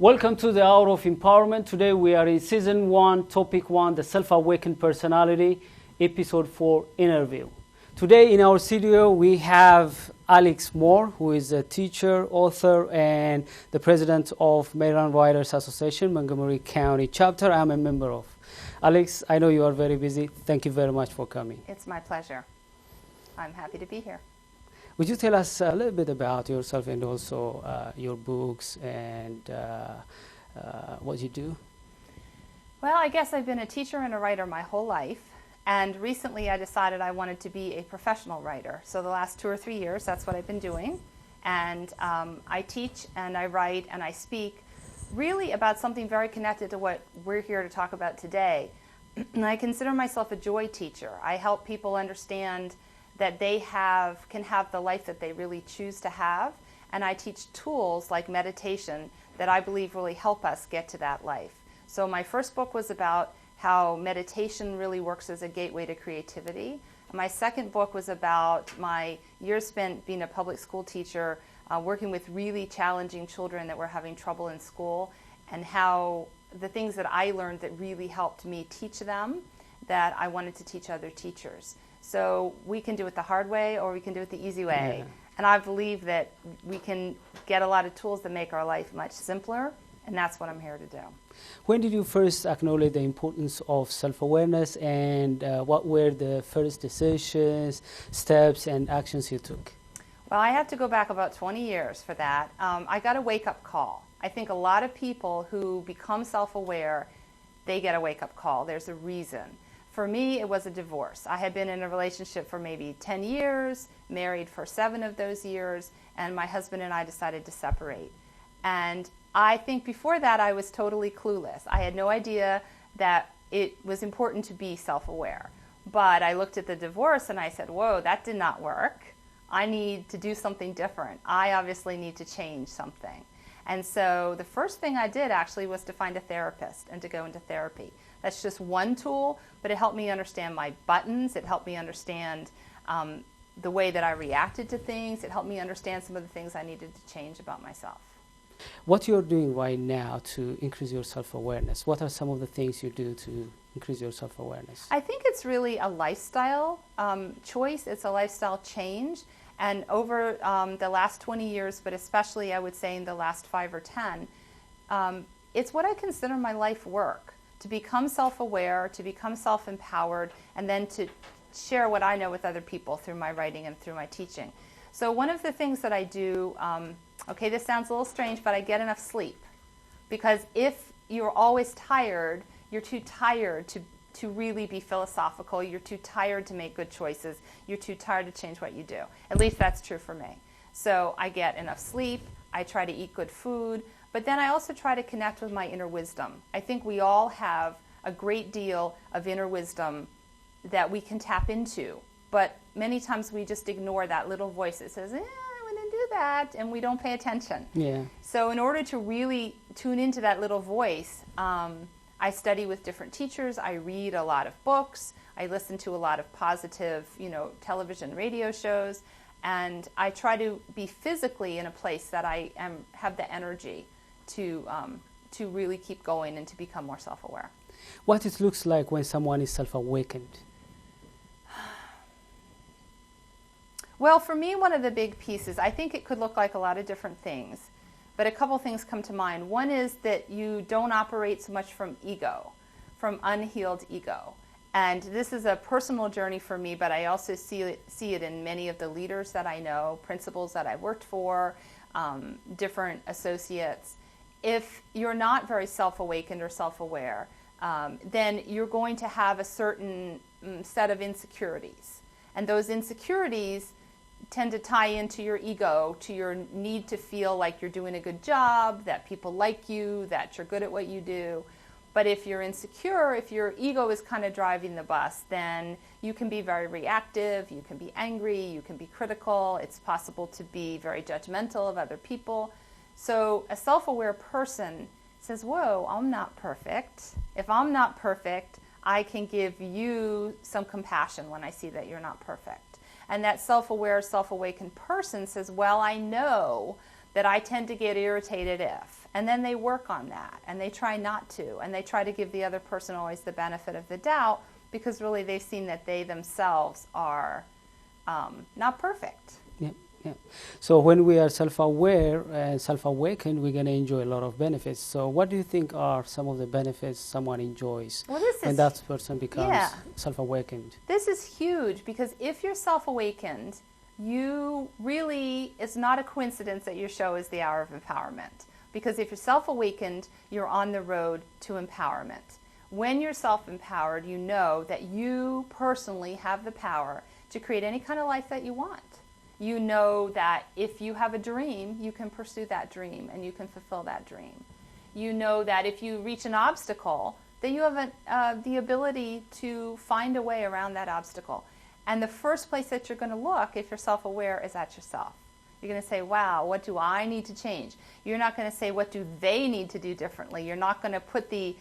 Welcome to the Hour of Empowerment. Today we are in Season 1, Topic 1, the Self-Awakened Personality, Episode 4, Interview. Today in our studio we have Alix Moore, who is a teacher, author, and the president of Maryland Writers Association, Montgomery County chapter. I'm a member of. Alix, I know you are very busy. Thank you very much for coming. It's my pleasure. I'm happy to be here. Would you tell us a little bit about yourself and also your books and what you do? Well, I guess I've been a teacher and a writer my whole life. And recently I decided I wanted to be a professional writer. So the last 2 or 3 years, that's what I've been doing. And I teach and I write and I speak really about something very connected to what we're here to talk about today. And I consider myself a joy teacher. I help people understand that they can have the life that they really choose to have. And I teach tools like meditation that I believe really help us get to that life. So my first book was about how meditation really works as a gateway to creativity. My second book was about my years spent being a public school teacher, working with really challenging children that were having trouble in school, and how the things that I learned that really helped me teach them that I wanted to teach other teachers. So we can do it the hard way or we can do it the easy way. Yeah. And I believe that we can get a lot of tools that make our life much simpler, and that's what I'm here to do. When did you first acknowledge the importance of self-awareness, and what were the first decisions, steps, and actions you took? Well, I have to go back about 20 years for that. I got a wake-up call. I think a lot of people who become self-aware, they get a wake-up call. There's a reason. For me, it was a divorce. I had been in a relationship for maybe 10 years, married for 7 of those years, and my husband and I decided to separate. And I think before that, I was totally clueless. I had no idea that it was important to be self-aware. But I looked at the divorce and I said, whoa, that did not work. I need to do something different. I obviously need to change something. And so the first thing I did actually was to find a therapist and to go into therapy. That's just one tool, but it helped me understand my buttons. It helped me understand the way that I reacted to things. It helped me understand some of the things I needed to change about myself. What you're doing right now to increase your self-awareness, what are some of the things you do to increase your self-awareness? I think it's really a lifestyle choice. It's a lifestyle change. And over the last 20 years, but especially I would say in the last 5 or 10, it's what I consider my life work. To become self-aware, to become self-empowered, and then to share what I know with other people through my writing and through my teaching. So one of the things that I do, okay, this sounds a little strange, but I get enough sleep. Because if you're always tired, you're too tired to really be philosophical. You're too tired to make good choices. You're too tired to change what you do. At least that's true for me. So I get enough sleep. I try to eat good food. But then I also try to connect with my inner wisdom. I think we all have a great deal of inner wisdom that we can tap into. But many times we just ignore that little voice that says, I wouldn't do that, and we don't pay attention. Yeah. So in order to really tune into that little voice, I study with different teachers. I read a lot of books. I listen to a lot of positive, television, radio shows. And I try to be physically in a place that I have the energy to really keep going and to become more self-aware. What it looks like when someone is self-awakened? Well, for me, one of the big pieces, I think it could look like a lot of different things, but a couple things come to mind. One is that you don't operate so much from ego, from unhealed ego. And this is a personal journey for me, but I also see it in many of the leaders that I know, principals that I've worked for, different associates. If you're not very self-awakened or self-aware, then you're going to have a certain set of insecurities. And those insecurities tend to tie into your ego, to your need to feel like you're doing a good job, that people like you, that you're good at what you do. But if you're insecure, if your ego is kind of driving the bus, then you can be very reactive, you can be angry, you can be critical. It's possible to be very judgmental of other people. So a self-aware person says, whoa, I'm not perfect. If I'm not perfect, I can give you some compassion when I see that you're not perfect. And that self-aware, self-awakened person says, well, I know that I tend to get irritated if. And then they work on that, and they try not to, and they try to give the other person always the benefit of the doubt, because really they've seen that they themselves are not perfect. Yeah, yeah. So when we are self-aware and self-awakened, we're going to enjoy a lot of benefits. So what do you think are some of the benefits someone enjoys when that person becomes self-awakened? This is huge, because if you're self-awakened, you really, it's not a coincidence that your show is the Hour of Empowerment. Because if you're self-awakened, you're on the road to empowerment. When you're self-empowered, you know that you personally have the power to create any kind of life that you want. You know that if you have a dream, you can pursue that dream and you can fulfill that dream. You know that if you reach an obstacle, that you have the ability to find a way around that obstacle. And the first place that you're going to look, if you're self-aware, is at yourself. You're going to say, wow, what do I need to change? You're not going to say, what do they need to do differently? You're not going to put the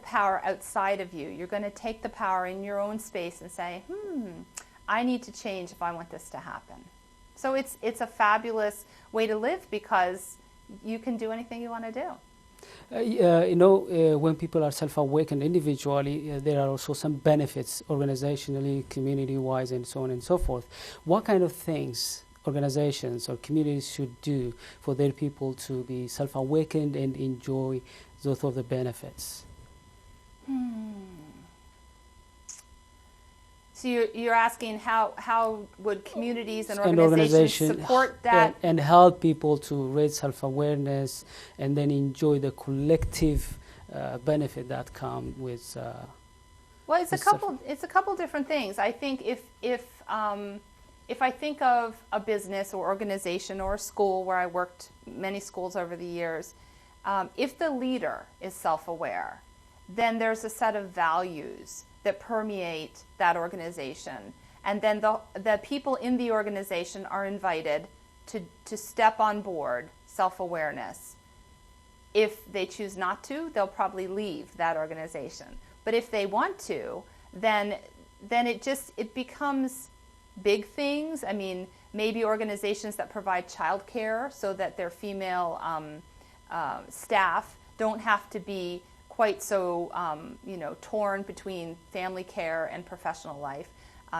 power outside of you. You're going to take the power in your own space and say, I need to change if I want this to happen. So it's a fabulous way to live, because you can do anything you want to do. When people are self-awakened individually, there are also some benefits organizationally, community-wise, and so on and so forth. What kind of things organizations or communities should do for their people to be self-awakened and enjoy those of the benefits? So you're asking how would communities and organizations support that? And help people to raise self-awareness and then enjoy the collective benefit that come with well, it's a couple different things. I think if I think of a business or organization or a school, where I worked many schools over the years, if the leader is self-aware, then there's a set of values that permeate that organization. And then the people in the organization are invited to step on board self-awareness. If they choose not to, they'll probably leave that organization. But if they want to, then it becomes big things. I mean, maybe organizations that provide childcare so that their female staff don't have to be quite so torn between family care and professional life.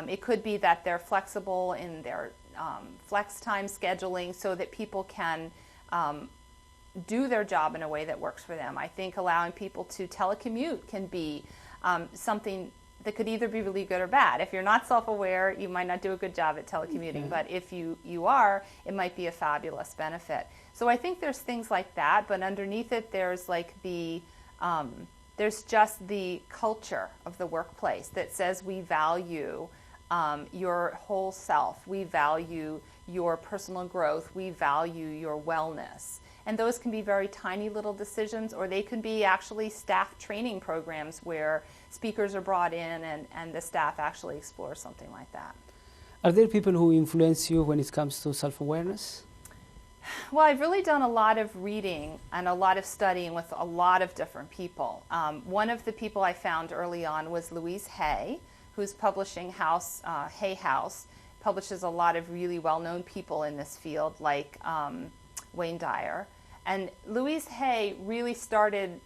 It could be that they're flexible in their flex time scheduling so that people can do their job in a way that works for them. I think allowing people to telecommute can be something that could either be really good or bad. If you're not self-aware, you might not do a good job at telecommuting, but if you are, it might be a fabulous benefit. So I think there's things like that, but underneath it there's like there's just the culture of the workplace that says we value your whole self, we value your personal growth, we value your wellness. And those can be very tiny little decisions, or they can be actually staff training programs where speakers are brought in and the staff actually explore something like that. Are there people who influence you when it comes to self-awareness? Well, I've really done a lot of reading and a lot of studying with a lot of different people. One of the people I found early on was Louise Hay, whose publishing house, Hay House, publishes a lot of really well-known people in this field, like Wayne Dyer. And Louise Hay really started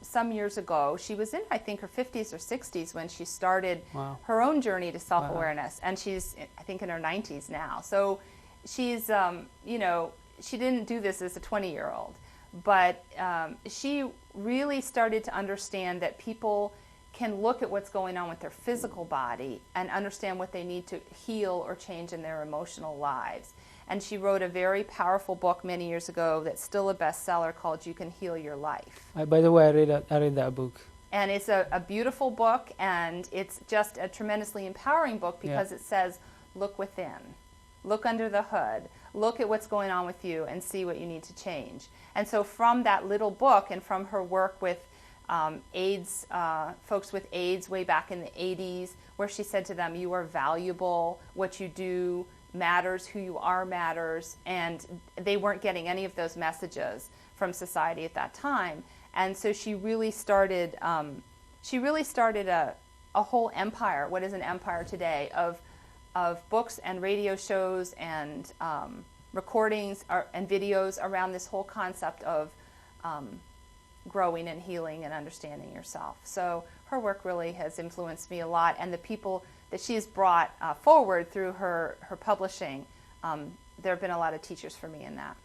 some years ago. She was in, I think, her 50s or 60s when she started her own journey to self-awareness. And she's, I think, in her 90s now. So she's, she didn't do this as a 20-year-old. But she really started to understand that people can look at what's going on with their physical body and understand what they need to heal or change in their emotional lives. And she wrote a very powerful book many years ago that's still a bestseller called You Can Heal Your Life. By the way, I read that book. And it's a beautiful book, and it's just a tremendously empowering book because it says, look within, look under the hood, look at what's going on with you and see what you need to change. And so from that little book and from her work with AIDS, folks with AIDS way back in the 80s, where she said to them, you are valuable, what you do matters, who you are matters, and they weren't getting any of those messages from society at that time. And so she really started a whole empire, what is an empire today, of books and radio shows and recordings and videos around this whole concept of growing and healing and understanding yourself. So her work really has influenced me a lot, and the people that she's brought forward through her publishing, there have been a lot of teachers for me in that.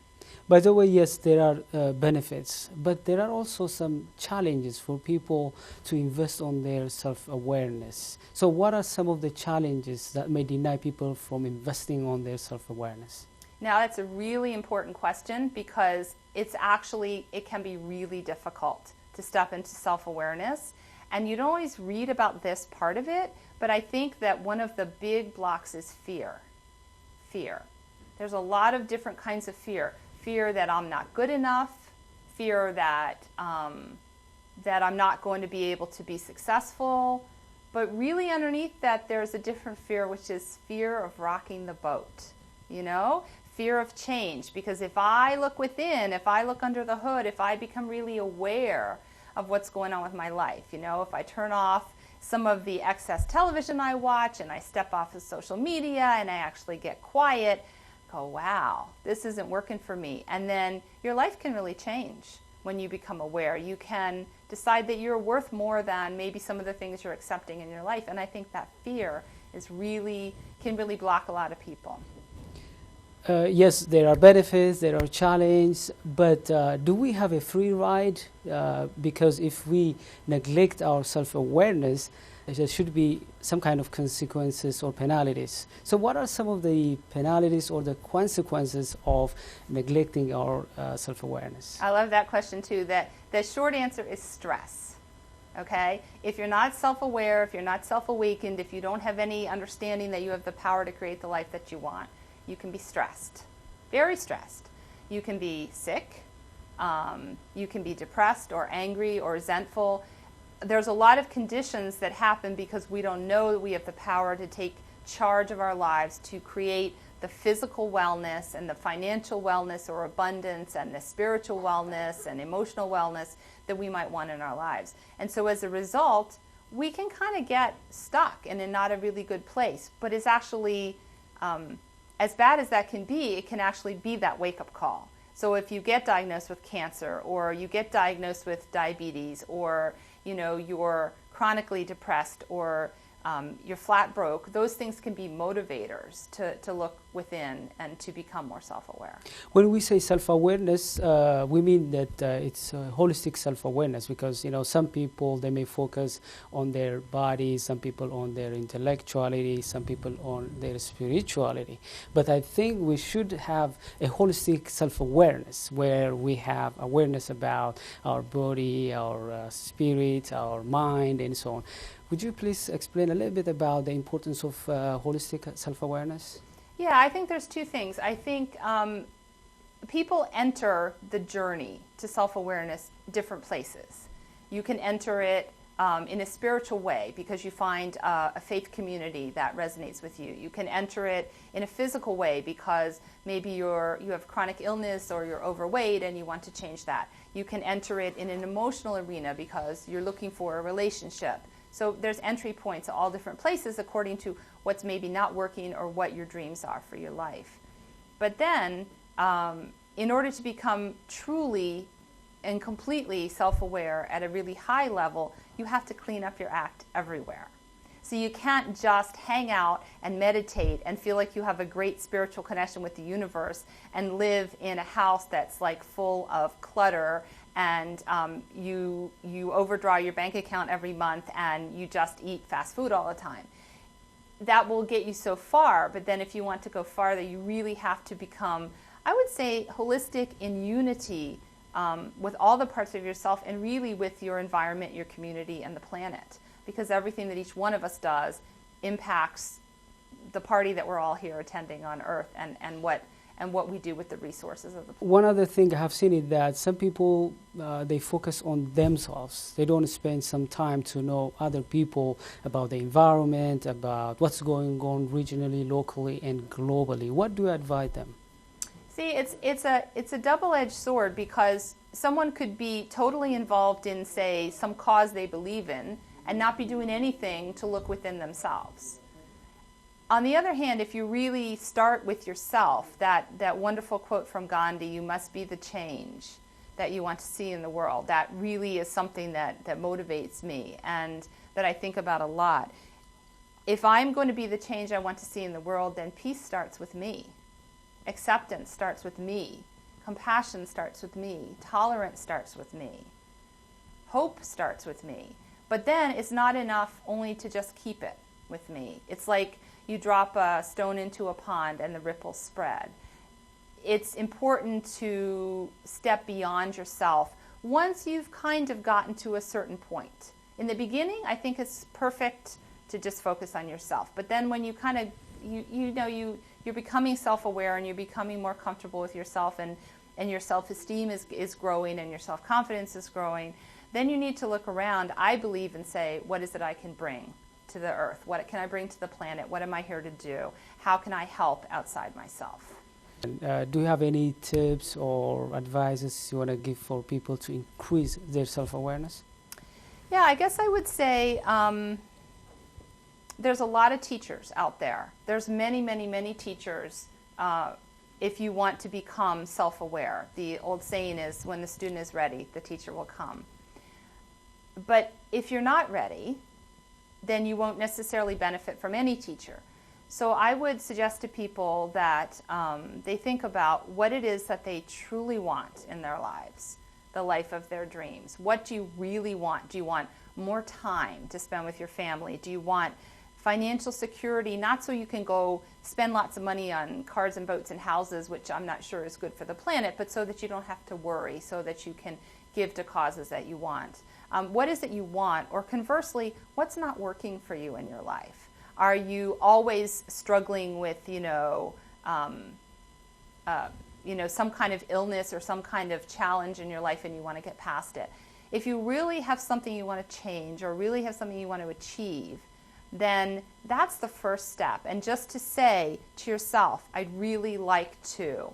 By the way, yes, there are benefits, but there are also some challenges for people to invest on their self-awareness. So what are some of the challenges that may deny people from investing on their self-awareness? Now, that's a really important question, because it can be really difficult to step into self-awareness. And you don't always read about this part of it, but I think that one of the big blocks is fear. Fear. There's a lot of different kinds of fear. Fear that I'm not good enough, fear that that I'm not going to be able to be successful. But really underneath that, there's a different fear, which is fear of rocking the boat, fear of change. Because if I look within, if I look under the hood, if I become really aware of what's going on with my life, if I turn off some of the excess television I watch and I step off of social media and I actually get quiet, go, wow, this isn't working for me. And then your life can really change when you become aware. You can decide that you're worth more than maybe some of the things you're accepting in your life. And I think that fear can really block a lot of people. Yes, there are benefits, there are challenges, but do we have a free ride? Because if we neglect our self-awareness, there should be some kind of consequences or penalties. So what are some of the penalties or the consequences of neglecting our self-awareness? I love that question too. The short answer is stress. Okay? If you're not self-aware, if you're not self-awakened, if you don't have any understanding that you have the power to create the life that you want, you can be stressed, very stressed. You can be sick, you can be depressed or angry or resentful. There's a lot of conditions that happen because we don't know that we have the power to take charge of our lives, to create the physical wellness and the financial wellness or abundance and the spiritual wellness and emotional wellness that we might want in our lives. And so as a result, we can kind of get stuck and in not a really good place. But it's actually, as bad as that can be, it can actually be that wake-up call. So if you get diagnosed with cancer, or you get diagnosed with diabetes, or you're chronically depressed, or you're flat broke, those things can be motivators to look within and to become more self-aware. When we say self-awareness, we mean that it's holistic self-awareness, because some people, they may focus on their body, some people on their intellectuality, some people on their spirituality. But I think we should have a holistic self-awareness where we have awareness about our body, our spirit, our mind, and so on. Would you please explain a little bit about the importance of holistic self-awareness? Yeah, I think there's two things. I think people enter the journey to self-awareness different places. You can enter it in a spiritual way because you find a faith community that resonates with you. You can enter it in a physical way because maybe you have chronic illness or you're overweight and you want to change that. You can enter it in an emotional arena because you're looking for a relationship. So there's entry points at all different places according to what's maybe not working or what your dreams are for your life. But then, in order to become truly and completely self-aware at a really high level, you have to clean up your act everywhere. So you can't just hang out and meditate and feel like you have a great spiritual connection with the universe and live in a house that's like full of clutter, and you overdraw your bank account every month and you just eat fast food all the time. That will get you so far, but then if you want to go farther, you really have to become, I would say, holistic in unity with all the parts of yourself and really with your environment, your community, and the planet. Because everything that each one of us does impacts the party that we're all here attending on Earth and what we do with the resources of the planet. One other thing I have seen is that some people, they focus on themselves. They don't spend some time to know other people about the environment, about what's going on regionally, locally, and globally. What do you advise them? See, it's a double-edged sword, because someone could be totally involved in, say, some cause they believe in and not be doing anything to look within themselves. On the other hand, if you really start with yourself, that wonderful quote from Gandhi, "You must be the change that you want to see in the world. That really is something that motivates me and that I think about a lot. If I'm going to be the change I want to see in the world, then peace starts with me. Acceptance starts with me. Compassion starts with me. Tolerance starts with me. Hope starts with me. But then it's not enough only to just keep it with me. It's like you drop a stone into a pond and the ripples spread. It's important to step beyond yourself once you've kind of gotten to a certain point. In the beginning, I think it's perfect to just focus on yourself. But then when you kind of, you're becoming self-aware and you're becoming more comfortable with yourself and your self-esteem is growing and your self-confidence is growing, then you need to look around, I believe, and say, what is it I can bring to the earth? What can I bring to the planet? What am I here to do? How can I help outside myself? Do you have any tips or advices you want to give for people to increase their self-awareness? Yeah, I guess I would say there's a lot of teachers out there. There's many, many, many teachers if you want to become self-aware. The old saying is, when the student is ready, the teacher will come. But if you're not ready, then you won't necessarily benefit from any teacher. So I would suggest to people that they think about what it is that they truly want in their lives, the life of their dreams. What do you really want? Do you want more time to spend with your family? Do you want financial security, not so you can go spend lots of money on cars and boats and houses, which I'm not sure is good for the planet, but so that you don't have to worry, so that you can give to causes that you want? What is it you want? Or conversely, what's not working for you in your life? Are you always struggling with, some kind of illness or some kind of challenge in your life and you want to get past it? If you really have something you want to change or really have something you want to achieve, then that's the first step. And just to say to yourself, I'd really like to,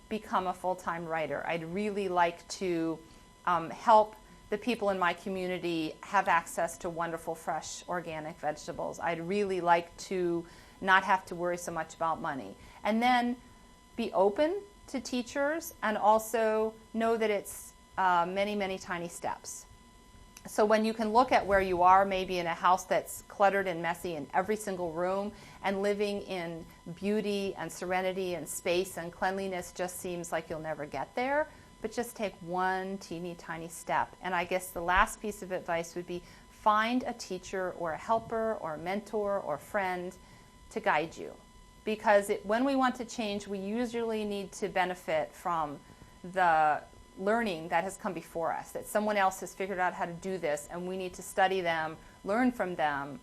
become a full-time writer. I'd really like to help the people in my community have access to wonderful, fresh, organic vegetables. I'd really like to not have to worry so much about money. And then be open to teachers and also know that it's many, many tiny steps. So when you can look at where you are, maybe in a house that's cluttered and messy in every single room, and living in beauty and serenity and space and cleanliness just seems like you'll never get there, but just take one teeny tiny step. And I guess the last piece of advice would be find a teacher or a helper or a mentor or friend to guide you. Because when we want to change, we usually need to benefit from the learning that has come before us, that someone else has figured out how to do this, and we need to study them, learn from them,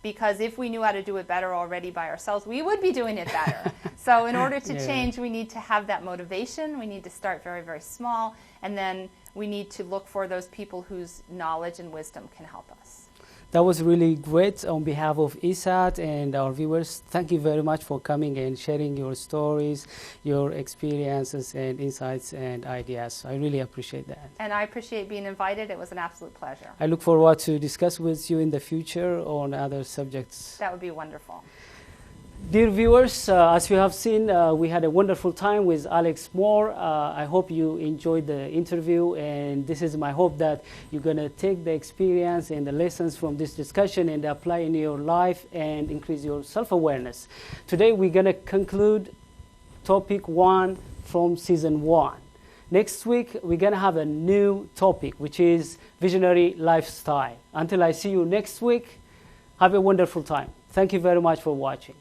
because if we knew how to do it better already by ourselves, we would be doing it better. So in order to change, we need to have that motivation. We need to start very, very small, and then we need to look for those people whose knowledge and wisdom can help us. That was really great. On behalf of ISAT and our viewers, thank you very much for coming and sharing your stories, your experiences and insights and ideas. I really appreciate that. And I appreciate being invited. It was an absolute pleasure. I look forward to discuss with you in the future on other subjects. That would be wonderful. Dear viewers, as you have seen, we had a wonderful time with Alix Moore. I hope you enjoyed the interview, and this is my hope that you're going to take the experience and the lessons from this discussion and apply in your life and increase your self-awareness. Today we're going to conclude topic 1 from season 1. Next week we're going to have a new topic, which is visionary lifestyle. Until I see you next week, have a wonderful time. Thank you very much for watching.